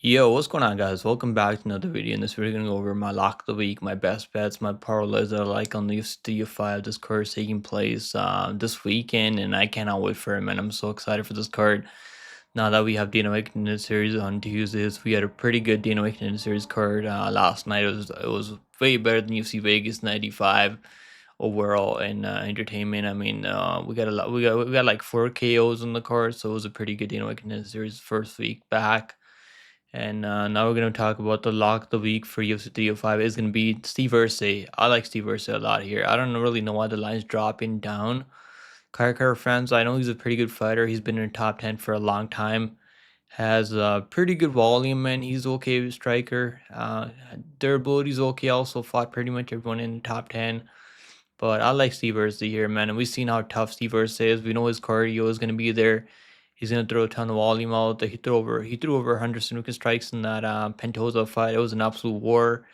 Yo, what's going on, guys? Welcome back to another video. In this video, we're gonna go over my lock of the week, my best bets, my parlays that I like on the UFC 5. This card is taking place this weekend, and I cannot wait for it, man. I'm so excited for this card. Now that we have Dana White Contender Series on Tuesdays, we had a pretty good Dana White Contender Series card last night. It was way better than UFC Vegas 95 overall in entertainment. I mean, we got a lot. We got like 4 KOs on the card, so it was a pretty good Dana White Contender Series first week back. And now we're going to talk about the lock of the week for UFC 305 is going to be Steve Ursay. I like Steve Ursay a lot here. I don't really know why the line's dropping down. Car fans, I know he's a pretty good fighter. He's been in the top 10 for a long time. Has a pretty good volume, and he's okay with striker. Durability's okay. Also fought pretty much everyone in the top 10. But I like Steve Ursay here, man. And we've seen how tough Steve Ursay is. We know his cardio is going to be there. He's going to throw a ton of volume out there. He threw over 100 Snooker strikes in that Pentosa fight. It was an absolute war.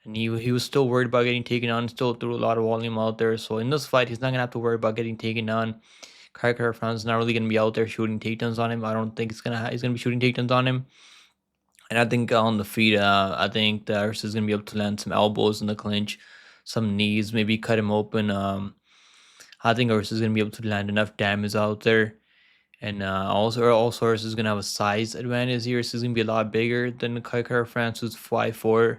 And he was still worried about getting taken on, still threw a lot of volume out there. So in this fight, he's not going to have to worry about getting taken on. Kai Fran's not really going to be out there shooting takedowns on him. I don't think he's going to be shooting takedowns on him. And I think on the feet, I think that Ursay is going to be able to land some elbows in the clinch, some knees, maybe cut him open. I think Ursay is going to be able to land enough damage out there. And also Ursay is going to have a size advantage here. Ursay is going to be a lot bigger than Kai France, who's 5'4".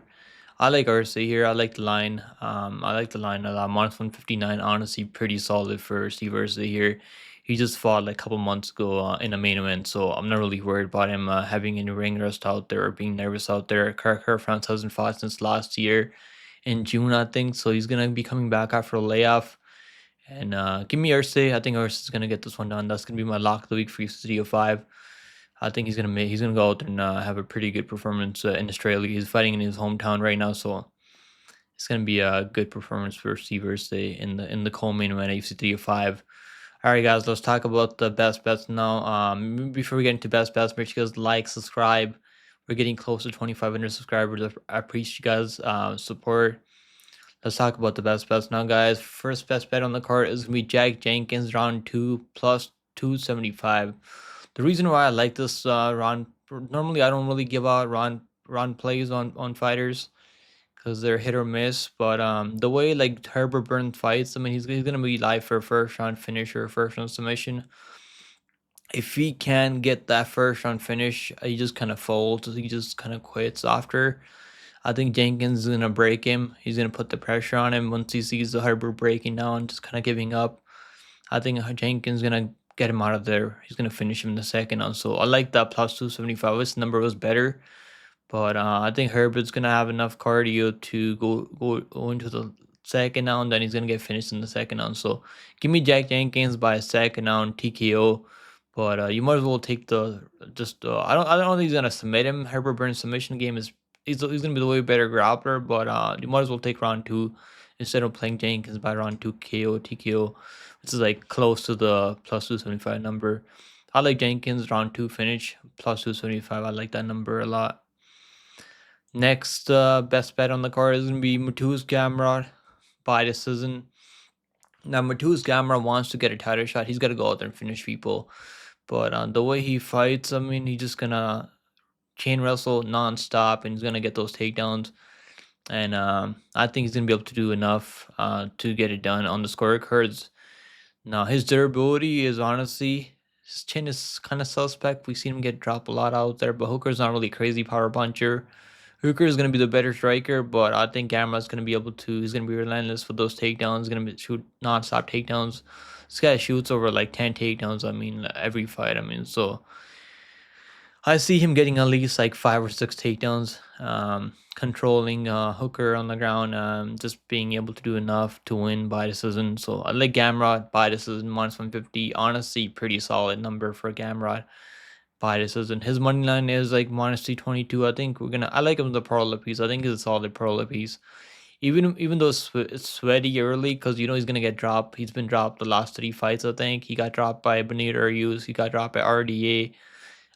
I like Ursay here. I like the line. I like the line a lot. -159, honestly, pretty solid for Steve Ursay here. He just fought like a couple months ago in a main event, so I'm not really worried about him having any ring rust out there or being nervous out there. Car France hasn't fought since last year in June, I think, so he's gonna be coming back after a layoff. And give me Ursay. I think Ursay is gonna get this one done. That's gonna be my lock of the week for UFC 5. I think he's gonna go out there and have a pretty good performance in Australia. He's fighting in his hometown right now, so it's gonna be a good performance for Steve Ursay in the co-main event at UFC 305. All right, guys, let's talk about the best bets now. Before we get into best bets, make sure you guys like, subscribe. We're getting close to 2,500 subscribers. I appreciate you guys' support. Let's talk about the best bets now, guys. First best bet on the card is gonna be Jack Jenkins round 2 plus 275. The reason why I like this round, normally I don't really give out round plays on fighters because they're hit or miss. But the way like Herbert Burns fights, I mean he's gonna be live for a first round finish or a first round submission. If he can get that first round finish, he just kind of folds. He just kind of quits after. I think Jenkins is gonna break him. He's gonna put the pressure on him once he sees the Herbert breaking down, just kind of giving up. I think Jenkins gonna get him out of there. He's gonna finish him in the second round. So I like that plus 275. This number was better, but I think Herbert's gonna have enough cardio to go into the second round. Then he's gonna get finished in the second round. So give me Jack Jenkins by a second round TKO. But you might as well take the just. I don't think he's gonna submit him. Herbert Burns' submission game is he's gonna be the way better grappler. But you might as well take round 2 instead of playing Jenkins by round 2 KO TKO, which is like close to the plus 275 number. I like Jenkins round 2 finish plus 275. I like that number a lot. Next best bet on the card is gonna be Mateusz Gamrot by decision. Now Mateusz Gamrot wants to get a title shot. He's got to go out there and finish people. But the way he fights, I mean, he's just gonna chain wrestle nonstop, and he's gonna get those takedowns. And I think he's gonna be able to do enough to get it done on the scorecards. Now his durability is honestly, his chin is kind of suspect. We've seen him get dropped a lot out there, but Hooker's not really crazy power puncher. Hooker is gonna be the better striker, but I think Gamrot's gonna be able to. He's gonna be relentless with those takedowns. He's gonna shoot nonstop takedowns. This guy shoots over like 10 takedowns. I mean, every fight. I mean, so I see him getting at least like 5 or 6 takedowns, controlling Hooker on the ground, just being able to do enough to win by decision. So I like Gamrot by decision -150. Honestly, pretty solid number for Gamrot by decision. His money line is like -322. I think I like him the parlay piece. I think he's a solid parlay piece. Even though it's sweaty early, because he's gonna get dropped. He's been dropped the last 3 fights. I think he got dropped by Benito Arius. He got dropped by RDA.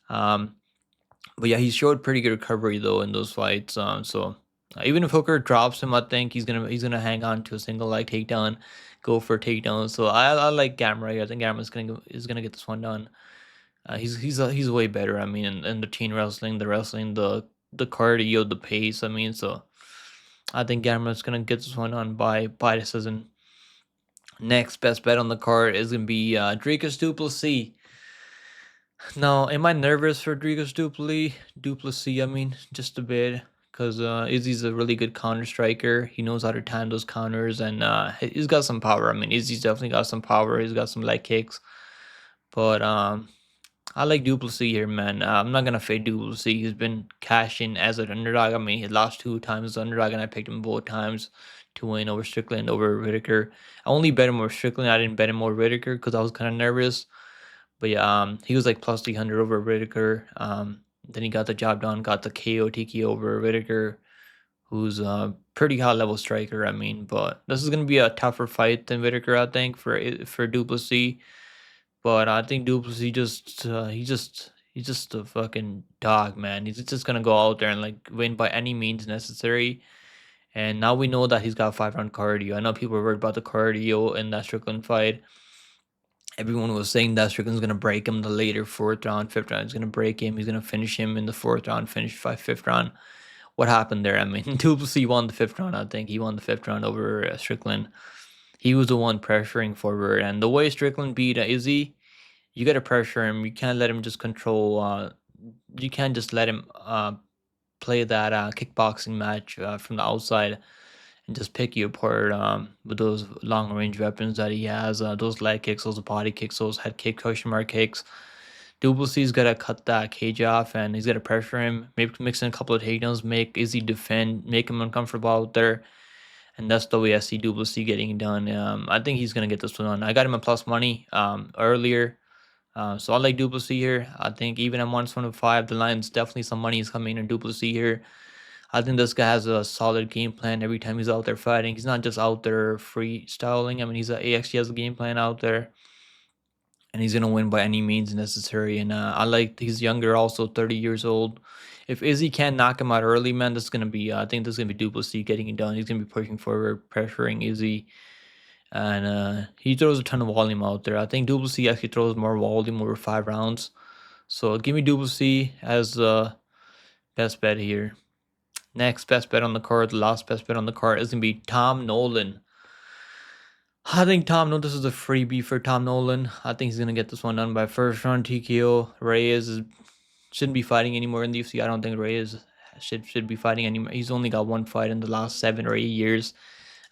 But yeah, he showed pretty good recovery though in those fights. So even if Hooker drops him, I think he's gonna hang on to a single leg takedown, go for a takedown. So I like Gamrot here. I think Gamrot is gonna get this one done. He's way better. I mean, in the teen wrestling, the wrestling, the cardio, the pace. I mean, so I think Gamrot's gonna get this one on by decision. Next best bet on the card is gonna be Dricus Duplessis. Now, am I nervous for Dricus Duplessis? I mean, just a bit, because Izzy's a really good counter striker. He knows how to time those counters, and he's got some power. I mean, Izzy's definitely got some power. He's got some leg kicks, but I like Duplessis here, man. I'm not gonna fade Duplessis. He's been cashing as an underdog. I mean, he lost 2 times as underdog, and I picked him both times to win over Strickland, over Whitaker. I only bet him over Strickland. I didn't bet him over Whitaker because I was kind of nervous. But yeah, he was like plus 300 over Whitaker. Then he got the job done, got the KO TK over Whitaker, who's a pretty high level striker. I mean, but this is gonna be a tougher fight than Whitaker, I think, for Duplessis. But I think Duplessis he's just a fucking dog, man. He's just gonna go out there and like win by any means necessary. And now we know that he's got 5 round cardio. I know people were worried about the cardio in that Strickland fight. Everyone was saying that Strickland's gonna break him the later 4th round, 5th round. He's gonna break him. He's gonna finish him in the 4th round, finish 5th round. What happened there? I mean, Duplessis won the 5th round. I think he won the 5th round over Strickland. He was the one pressuring forward, and the way Strickland beat Izzy, you got to pressure him. You can't let him just control. You can't just let him play that kickboxing match from the outside and just pick you apart with those long range weapons that he has. Those leg kicks, those body kicks, those head kick, question mark kicks. Duplessis got to cut that cage off, and he's got to pressure him. Maybe mix in a couple of takedowns, make Izzy defend, make him uncomfortable out there. And that's the way I see Duplessis getting it done. I think he's gonna get this one on. I got him at plus money earlier. So I like Duplessis here. I think even at -125, the line's definitely some money is coming in Duplessis here. I think this guy has a solid game plan every time he's out there fighting. He's not just out there freestyling. I mean, he actually has a game plan out there, and he's gonna win by any means necessary. And I like he's younger, also 30 years old. If Izzy can't knock him out early, man, this is gonna be. I think this is gonna be Duplessis getting it done. He's gonna be pushing forward, pressuring Izzy, and he throws a ton of volume out there. I think Duplessis actually throws more volume over 5 rounds. So give me Duplessis as the best bet here. Next best bet on the card, the last best bet on the card is gonna be Tom Nolan. I think this is a freebie for Tom Nolan. I think he's gonna get this one done by 1st round TKO. Shouldn't be fighting anymore in the UFC. I don't think Reyes should be fighting anymore. He's only got one fight in the last 7 or 8 years,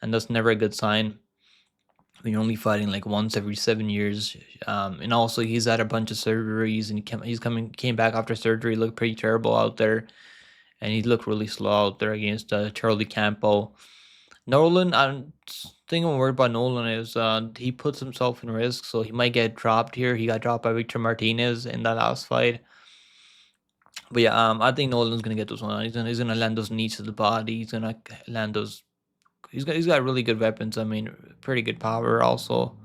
and that's never a good sign when you're only fighting like once every 7 years. And also he's had a bunch of surgeries, and came back after surgery, looked pretty terrible out there, and he looked really slow out there against Charlie Campo. Nolan, thing I'm worried about Nolan is he puts himself in risk, so he might get dropped here. He got dropped by Victor Martinez in that last fight. But yeah, I think Nolan's gonna get this one. He's gonna land those knees to the body. He's gonna land those. He's got really good weapons. I mean, pretty good power also.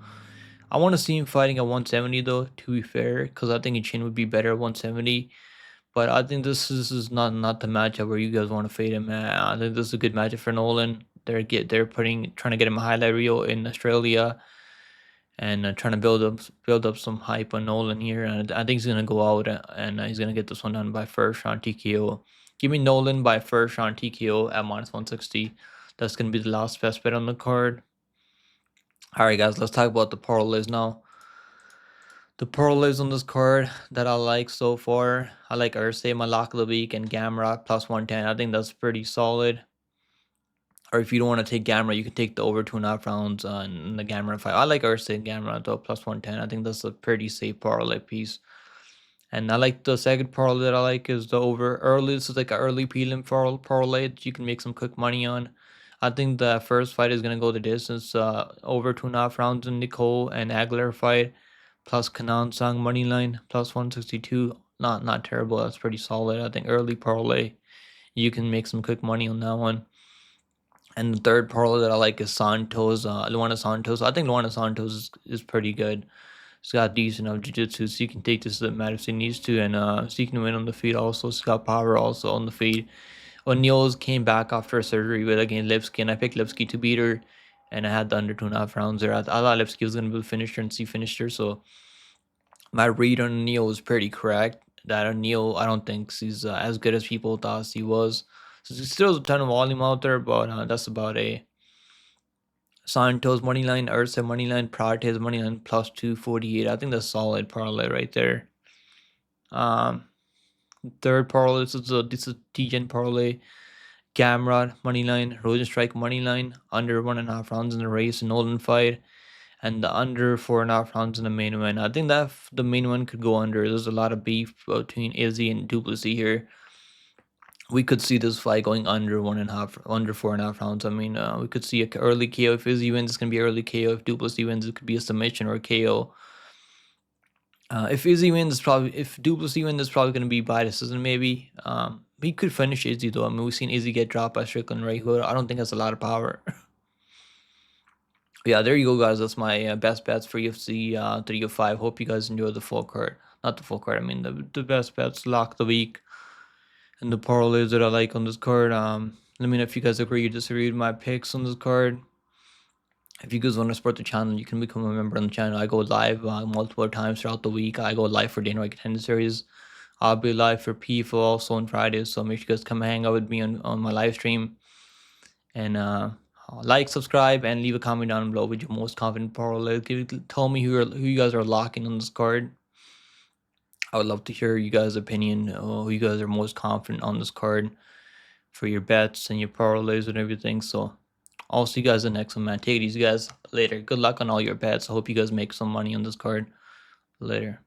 I want to see him fighting at 170 though. To be fair, because I think his chin would be better at 170. But I think this is not the matchup where you guys want to fade him. I think this is a good matchup for Nolan. They're trying to get him a highlight reel in Australia, and trying to build up some hype on Nolan here. And I think he's gonna go out, and he's gonna get this one done by 1st round TKO. Give me Nolan by 1st round TKO at -160. That's gonna be the last best bet on the card. All right, guys, let's talk about the parlays now. The parlays on this card that I like so far, I like Ursay, my lock of the week, and Gamrot plus 110. I think that's pretty solid. Or if you don't want to take Gamrot, you can take the over 2.5 rounds in the Gamrot fight. I like Ursay and Gamrot though, plus 110. I think that's a pretty safe parlay piece. And I like the second parlay that I like is the over early. This is like an early prelim parlay that you can make some quick money on. I think the first fight is gonna go the distance. Over 2.5 rounds in Nicole and Aguilar fight, plus Kanan Song money line plus 162. Not terrible. That's pretty solid. I think early parlay, you can make some quick money on that one. And the third parlay that I like is Santos, Luana Santos. I think Luana Santos is pretty good. He's got decent enough jiu-jitsu, so you can take this to the mat if he needs to, and so you can win on the feet also. He's got power also on the feet. O'Neill's came back after surgery with against Lipsky, and I picked Lipsky to beat her, and I had the under 2.5 rounds there. I thought Lipsky was going to be the finisher, and see finished her, so My read on Neil was pretty correct. That Neil, I don't think he's as good as people thought he was. So there's still a ton of volume out there, but that's about a Santos moneyline, Ursa moneyline, Prates moneyline plus 248. I think that's solid parlay right there. Um, Third parlay, this is TGen parlay. Gamrod moneyline, Rosenstrike moneyline, under 1.5 rounds in the race, Nolan fight, and the under 4.5 rounds in the main event. I think that the main one could go under. There's a lot of beef between Izzy and Duplessis here. We could see this fight going under 1.5, under 4.5 rounds. I mean, we could see a early KO. If Izzy wins, it's gonna be early KO. If Duplessis wins, it could be a submission or a KO. If Izzy wins, if Duplessis wins, it's probably gonna be by decision maybe. He could finish Izzy though. I mean, we've seen Izzy get dropped by Strickland, right? Who I don't think has a lot of power. Yeah, there you go, guys. That's my best bets for UFC 305. Hope you guys enjoy the full card. Not the full card. I mean the best bets lock of the week and the parlays that I like on this card. Let me know if you guys agree or disagree with my picks on this card. If you guys want to support the channel, you can become a member on the channel. I go live multiple times throughout the week. I go live for Dana White Contender Series. I'll be live for PFO also on Fridays. So make sure you guys come hang out with me on my live stream. And like, subscribe, and leave a comment down below with your most confident parlay. Tell me who you guys are locking on this card. I would love to hear you guys' opinion. Who you guys are most confident on this card for your bets and your parlays and everything. So I'll see you guys in the next one, man. Take it easy, guys. Later. Good luck on all your bets. I hope you guys make some money on this card. Later.